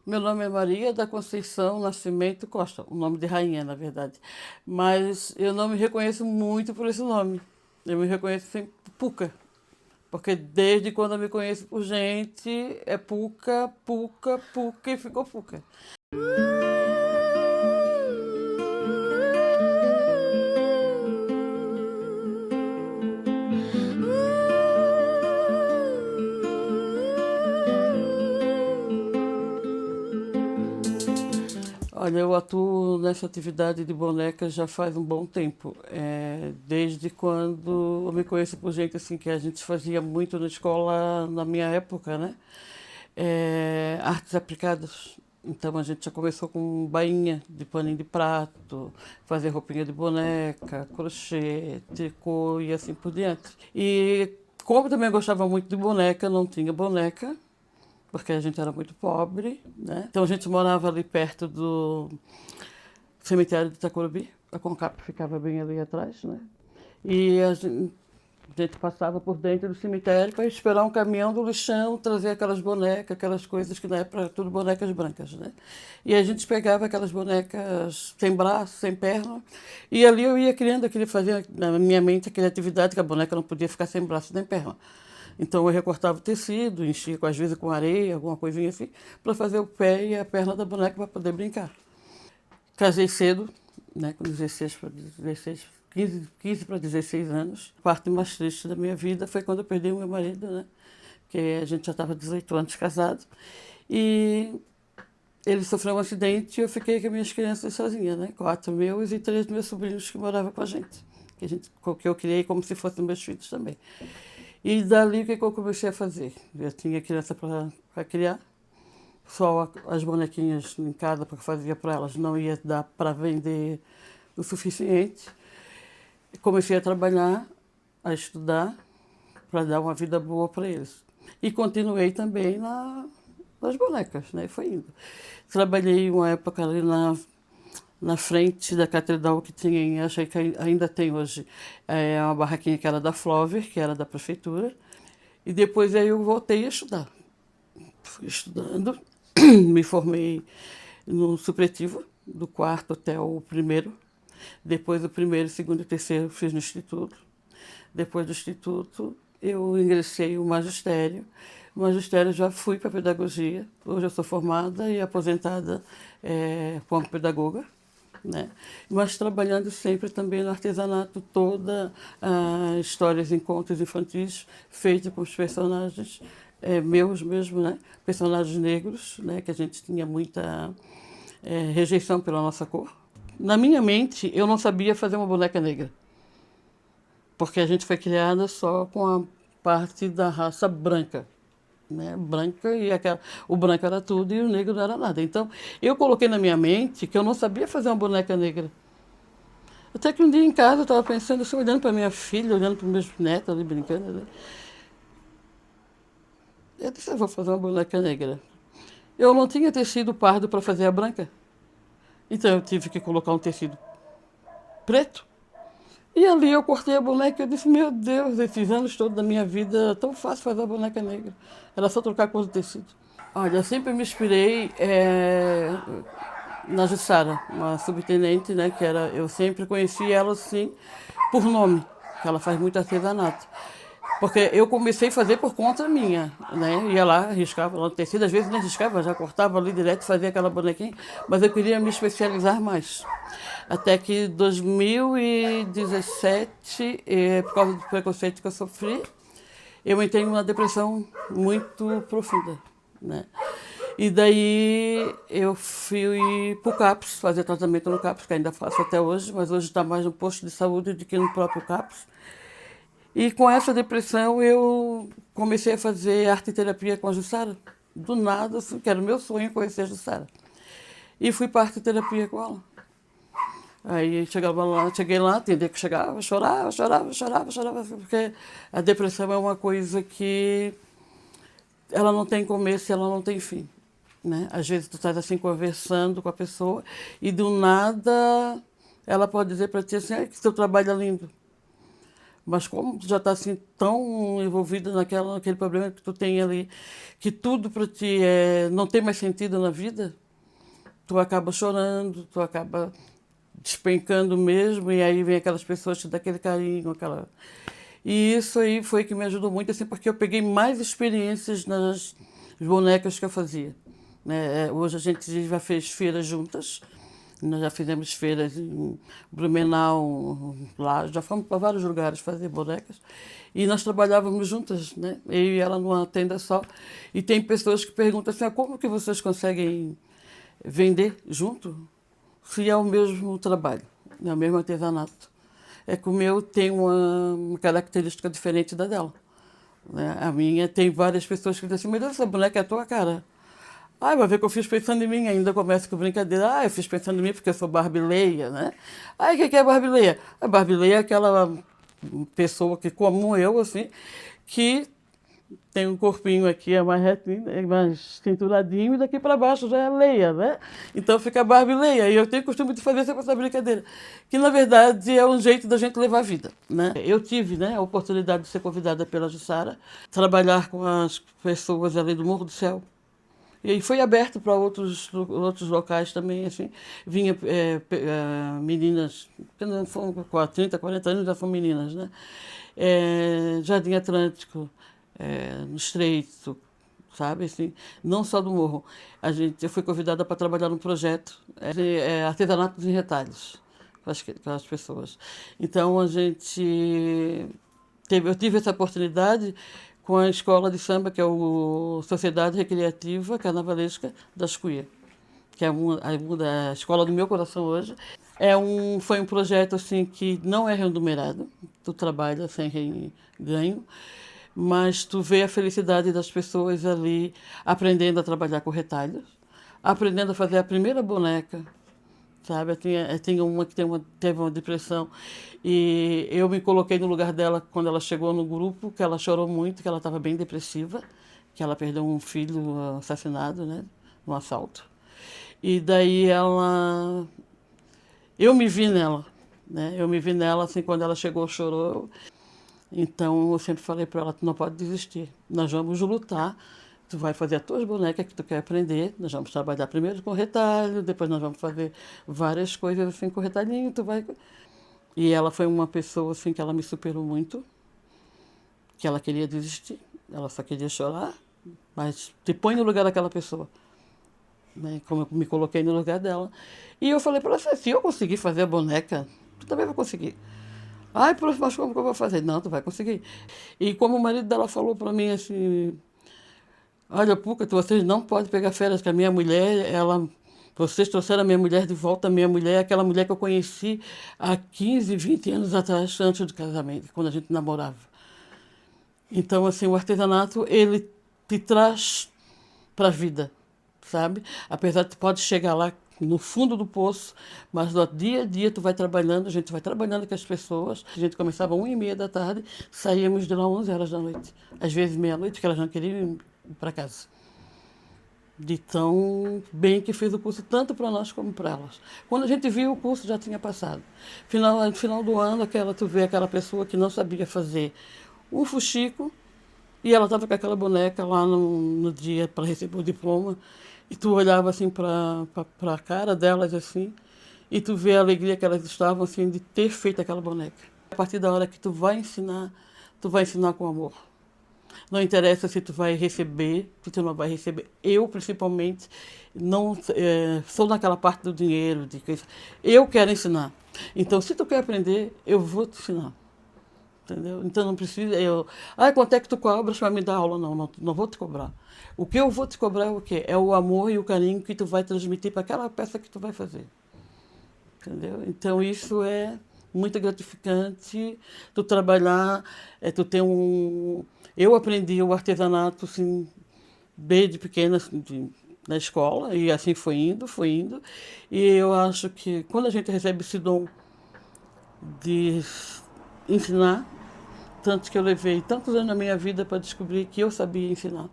Meu nome é Maria da Conceição Nascimento Costa, o nome de rainha, na verdade. Mas eu não me reconheço muito por esse nome. Eu me reconheço sempre Puca, porque desde quando eu me conheço por gente, é Puca, Puca, Puca e ficou Puca. Olha, eu atuo nessa atividade de boneca já faz um bom tempo. Desde quando eu me conheço por gente assim, que a gente fazia muito na escola na minha época, né? Artes aplicadas. Então a gente já começou com bainha de paninho de prato, fazer roupinha de boneca, crochê, tricô e assim por diante. E como também eu gostava muito de boneca, não tinha boneca, porque a gente era muito pobre, né? Então a gente morava ali perto do cemitério de Itacorubi, a Concap ficava bem ali atrás, né? E a gente passava por dentro do cemitério para esperar um caminhão do lixão trazer aquelas bonecas, aquelas coisas que na época eram tudo bonecas brancas, né? E a gente pegava aquelas bonecas sem braço, sem perna, e ali eu ia criando, eu queria fazer na minha mente a criatividade, que a boneca não podia ficar sem braço nem perna. Então eu recortava o tecido, enchia às vezes com areia, alguma coisinha assim, para fazer o pé e a perna da boneca para poder brincar. Casei cedo, né, com 16 para 16, 15 para 16 anos. A parte mais triste da minha vida foi quando eu perdi o meu marido, né? Porque a gente já estava 18 anos casado. E ele sofreu um acidente e eu fiquei com as minhas crianças sozinha, né? 4 meus e 3 meus sobrinhos que moravam com a gente. Que eu criei como se fossem meus filhos também. E dali o que eu comecei a fazer? Eu tinha criança para criar, só as bonequinhas em casa porque fazia para elas não ia dar para vender o suficiente. Comecei a trabalhar, a estudar para dar uma vida boa para eles. E continuei também nas bonecas, né? Foi indo. Trabalhei uma época ali na frente da catedral que tinha, acho que ainda tem hoje, uma barraquinha que era da Flover, que era da prefeitura. E depois aí eu voltei a estudar. Fui estudando, me formei no supletivo, do quarto até o primeiro. Depois do primeiro, segundo e terceiro fiz no instituto. Depois do instituto eu ingressei no magistério. No magistério já fui para pedagogia. Hoje eu sou formada e aposentada como pedagoga, né? Mas trabalhando sempre também no artesanato, toda histórias em contos infantis feitas com os personagens meus mesmo, né? Personagens negros, né? Que a gente tinha muita rejeição pela nossa cor. Na minha mente, eu não sabia fazer uma boneca negra, porque a gente foi criada só com a parte da raça branca, né? Branca e o branco era tudo e o negro não era nada. Então, eu coloquei na minha mente que eu não sabia fazer uma boneca negra. Até que um dia em casa eu estava pensando, assim, olhando para minha filha, olhando para os meus netos ali brincando. Né? Eu disse, eu vou fazer uma boneca negra. Eu não tinha tecido pardo para fazer a branca. Então eu tive que colocar um tecido preto. E ali eu cortei a boneca e eu disse, meu Deus, esses anos todos da minha vida era tão fácil fazer a boneca negra. Era só trocar a cor do tecido. Olha, eu sempre me inspirei na Jussara, uma subtenente, né, que era, eu sempre conheci ela assim por nome, que ela faz muito artesanato. Porque eu comecei a fazer por conta minha, né? Ia lá, arriscava lá no tecido, às vezes nem arriscava, já cortava ali direto, fazia aquela bonequinha, mas eu queria me especializar mais. Até que em 2017, por causa do preconceito que eu sofri, eu entrei numa depressão muito profunda, né? E daí eu fui para o CAPS, fazer tratamento no CAPS, que ainda faço até hoje, mas hoje está mais no posto de saúde do que no próprio CAPS. E com essa depressão eu comecei a fazer arte terapia com a Jussara. Do nada, assim, que era o meu sonho conhecer a Jussara. E fui para arte terapia com ela. Aí chegava lá, cheguei lá, entendi que chegava, chorava, chorava, chorava, chorava, porque a depressão é uma coisa que ela não tem começo e ela não tem fim. Né? Às vezes tu estás assim conversando com a pessoa e do nada ela pode dizer para ti assim, que seu trabalho é lindo. Mas como tu já está assim tão envolvida naquele problema que tu tem ali, que tudo para ti não tem mais sentido na vida, tu acaba chorando, tu acaba despencando mesmo, e aí vem aquelas pessoas que te dão aquele carinho, aquela... E isso aí foi que me ajudou muito, assim, porque eu peguei mais experiências nas bonecas que eu fazia. Né? Hoje a gente já fez feiras juntas, nós já fizemos feiras em Blumenau, lá, já fomos para vários lugares fazer bonecas. E nós trabalhávamos juntas, né? Eu e ela numa tenda só. E tem pessoas que perguntam assim, como que vocês conseguem vender junto se é o mesmo trabalho, é o mesmo artesanato? É que o meu tem uma característica diferente da dela. Né? A minha tem várias pessoas que dizem assim, meu Deus, essa boneca é a tua cara. Ah, vai ver que eu fiz pensando em mim, ainda começa com brincadeira. Ah, eu fiz pensando em mim porque eu sou barbileia, né? Ah, o que é barbileia? A barbileia é aquela pessoa que, como eu, assim, que tem um corpinho aqui, é mais retinho, é mais cinturadinho, e daqui para baixo já é leia, né? Então fica barbileia. E eu tenho o costume de fazer sempre essa brincadeira, que na verdade é um jeito da gente levar a vida, né? Eu tive, né, a oportunidade de ser convidada pela Jussara, trabalhar com as pessoas ali do Morro do Céu. E aí foi aberto para outros locais também, assim. Vinha meninas, que não foram com 30, 40 anos, já são meninas, né? Jardim Atlântico, no Estreito, sabe? Assim, não só do Morro. Eu fui convidada para trabalhar num projeto, artesanato em retalhos, para as pessoas. Então, eu tive essa oportunidade com a escola de samba, que é o Sociedade Recreativa Carnavalesca das Cuias, que é a escola do meu coração hoje. Foi um projeto assim que não é remunerado, tu trabalha sem ganho, mas tu vê a felicidade das pessoas ali aprendendo a trabalhar com retalhos, aprendendo a fazer a primeira boneca, sabe? Eu tinha uma que teve uma depressão e eu me coloquei no lugar dela quando ela chegou no grupo, que ela chorou muito, que ela estava bem depressiva, que ela perdeu um filho assassinado, né, num assalto. E daí eu me vi nela, né? Eu me vi nela assim quando ela chegou, chorou. Então eu sempre falei para ela, tu não pode desistir. Nós vamos lutar. Tu vai fazer as tuas bonecas que tu quer aprender. Nós vamos trabalhar primeiro com retalho, depois nós vamos fazer várias coisas assim com retalhinho, tu vai. E ela foi uma pessoa assim que ela me superou muito, que ela queria desistir, ela só queria chorar, mas te põe no lugar daquela pessoa, né? Como eu me coloquei no lugar dela. E eu falei para ela, se eu conseguir fazer a boneca, tu também vai conseguir. Ai, prof, mas como que eu vou fazer? Não, tu vai conseguir. E como o marido dela falou para mim assim, olha, Puca, vocês não podem pegar férias, que a minha mulher, vocês trouxeram a minha mulher de volta, a minha mulher, aquela mulher que eu conheci há 15, 20 anos atrás, antes do casamento, quando a gente namorava. Então, assim, o artesanato, ele te traz para a vida, sabe? Apesar de tu pode chegar lá no fundo do poço, mas no dia a dia tu vai trabalhando, a gente vai trabalhando com as pessoas. A gente começava às 1h30 da tarde, saíamos de lá 11 horas da noite. Às vezes meia-noite, que elas não queriam ir para casa. De tão bem que fez o curso, tanto para nós como para elas. Quando a gente viu, o curso já tinha passado. No final do ano, tu vê aquela pessoa que não sabia fazer um fuxico, e ela estava com aquela boneca lá no dia para receber o diploma, e tu olhava assim para a cara delas assim, e tu vê a alegria que elas estavam assim de ter feito aquela boneca. A partir da hora que tu vai ensinar com amor. Não interessa se tu vai receber, se tu não vai receber. Eu, principalmente, não sou naquela parte do dinheiro, de coisa. Eu quero ensinar. Então, se tu quer aprender, eu vou te ensinar. Entendeu? Então não precisa quanto é que tu cobras para me dar aula? Não vou te cobrar. O que eu vou te cobrar é o quê? É o amor e o carinho que tu vai transmitir para aquela peça que tu vai fazer. Entendeu? Então isso é muito gratificante, tu trabalhar, tu ter um... Eu aprendi o artesanato assim, desde pequena, assim, na escola, e assim foi indo, foi indo. E eu acho que quando a gente recebe esse dom de ensinar, tanto que eu levei tantos anos na minha vida para descobrir que eu sabia ensinar.